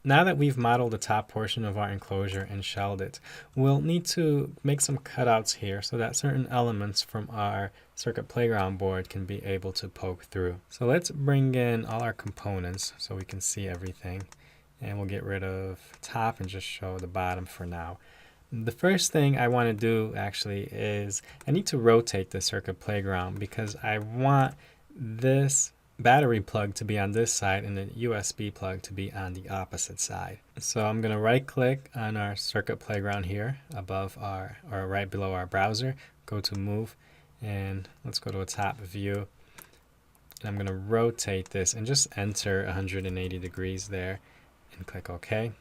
Now that we've modeled the top portion of our enclosure and shelled it, we'll need to make some cutouts here so that certain elements from our circuit playground board can be able to poke through. So let's bring in all our components so we can see everything. And we'll get rid of top and just show the bottom for now. The first thing I want to do actually is I need to rotate the circuit playground because I want this battery plug to be on this side and the USB plug to be on the opposite side. So I'm going to right click on our circuit playground here above our, or right below our browser, go to move, and let's go to a top view. And I'm going to rotate this and just enter 180 degrees there and click OK.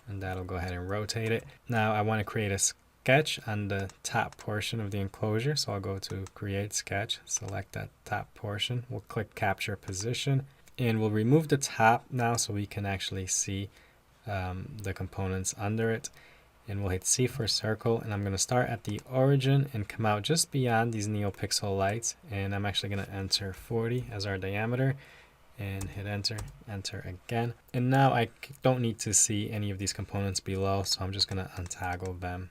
And that'll go ahead and rotate it. Now I want to create a sketch on the top portion of the enclosure. So I'll go to create sketch, select that top portion. We'll click capture position and we'll remove the top now so we can actually see the components under it. And we'll hit C for circle, and I'm going to start at the origin and come out just beyond these NeoPixel lights, and I'm actually going to enter 40 as our diameter and hit enter, enter again. And now I don't need to see any of these components below, so I'm just going to untoggle them.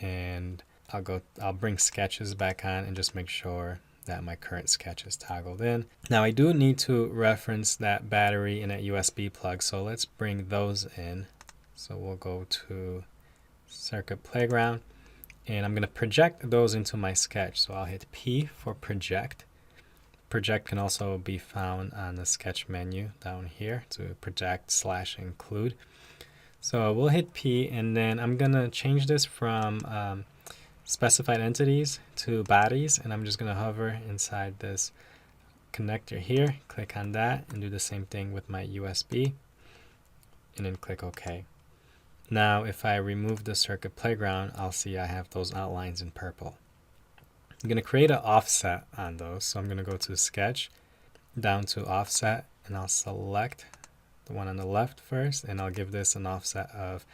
And I'll bring sketches back on and just make sure that my current sketch is toggled in. Now I do need to reference that battery and that USB plug, so let's bring those in. So we'll go to circuit playground and I'm going to project those into my sketch. So I'll hit P for project. Project can also be found on the sketch menu down here to project/include. So we'll hit P and then I'm going to change this from specified entities to bodies, and I'm just going to hover inside this connector here, click on that and do the same thing with my USB and then click OK. Now if I remove the circuit playground, I'll see I have those outlines in purple. I'm going to create an offset on those, so I'm going to go to sketch, down to offset, and I'll select the one on the left first, and I'll give this an offset of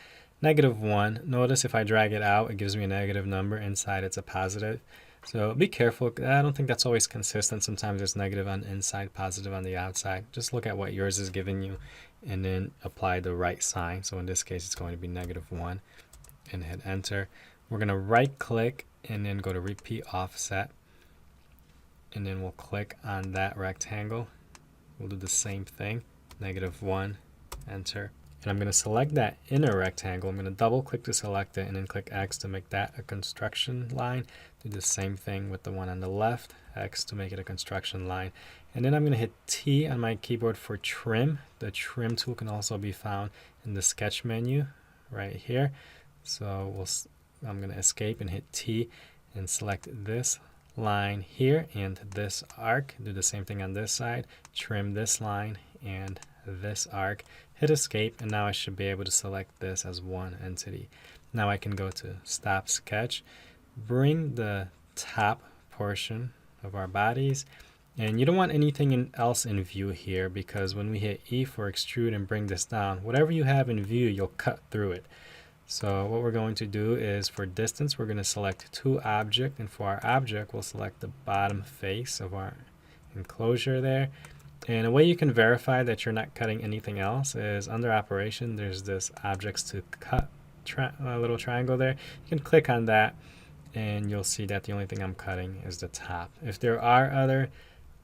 -1. Notice if I drag it out, it gives me a negative number. Inside it's a positive. So be careful. I don't think that's always consistent. Sometimes it's negative on the inside, positive on the outside. Just look at what yours is giving you and then apply the right sign. So in this case, it's going to be -1 and hit enter. We're going to right click and then go to repeat offset. And then we'll click on that rectangle. We'll do the same thing, -1, enter. And I'm going to select that inner rectangle. I'm going to double click to select it and then click X to make that a construction line. Do the same thing with the one on the left, X to make it a construction line. And then I'm going to hit T on my keyboard for trim. The trim tool can also be found in the sketch menu right here. So I'm going to escape and hit T and select this line here and this arc. Do the same thing on this side. Trim this line and this arc. Hit escape, and now I should be able to select this as one entity. Now I can go to stop sketch, bring the top portion of our bodies, and you don't want anything else in view here, because when we hit E for extrude and bring this down, whatever you have in view, you'll cut through it. So what we're going to do is for distance, we're going to select to object, and for our object, we'll select the bottom face of our enclosure there. And a way you can verify that you're not cutting anything else is under operation, there's this objects to cut little triangle there. You can click on that and you'll see that the only thing I'm cutting is the top. If there are other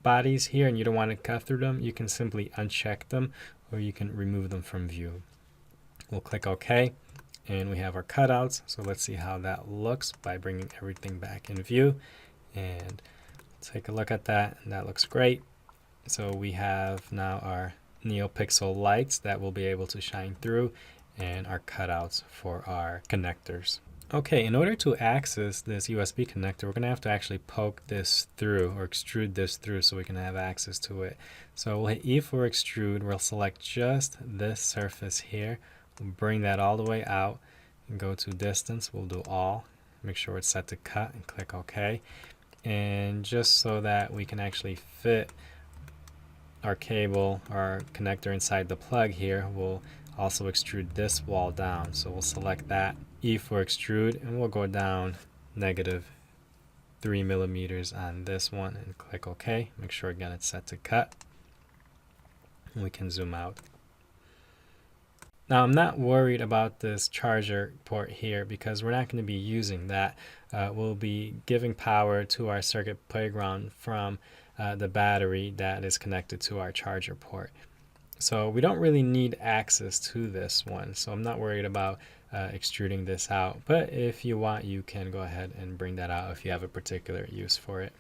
bodies here and you don't want to cut through them, you can simply uncheck them or you can remove them from view. We'll click OK and we have our cutouts. So let's see how that looks by bringing everything back in view, and take a look at that, and that looks great. So we have now our NeoPixel lights that will be able to shine through and our cutouts for our connectors. Okay, in order to access this USB connector, we're going to have to actually poke this through or extrude this through so we can have access to it. So we'll hit E for extrude. We'll select just this surface here. We'll bring that all the way out and go to distance. We'll do all. Make sure it's set to cut and click OK. And just so that we can actually fit our cable, our connector inside the plug here, we'll also extrude this wall down. So we'll select that, E for extrude, and we'll go down -3 millimeters on this one and click OK. Make sure again it's set to cut. And we can zoom out. Now I'm not worried about this charger port here because we're not going to be using that. We'll be giving power to our circuit playground from the battery that is connected to our charger port. So we don't really need access to this one, so I'm not worried about extruding this out. But if you want, you can go ahead and bring that out if you have a particular use for it.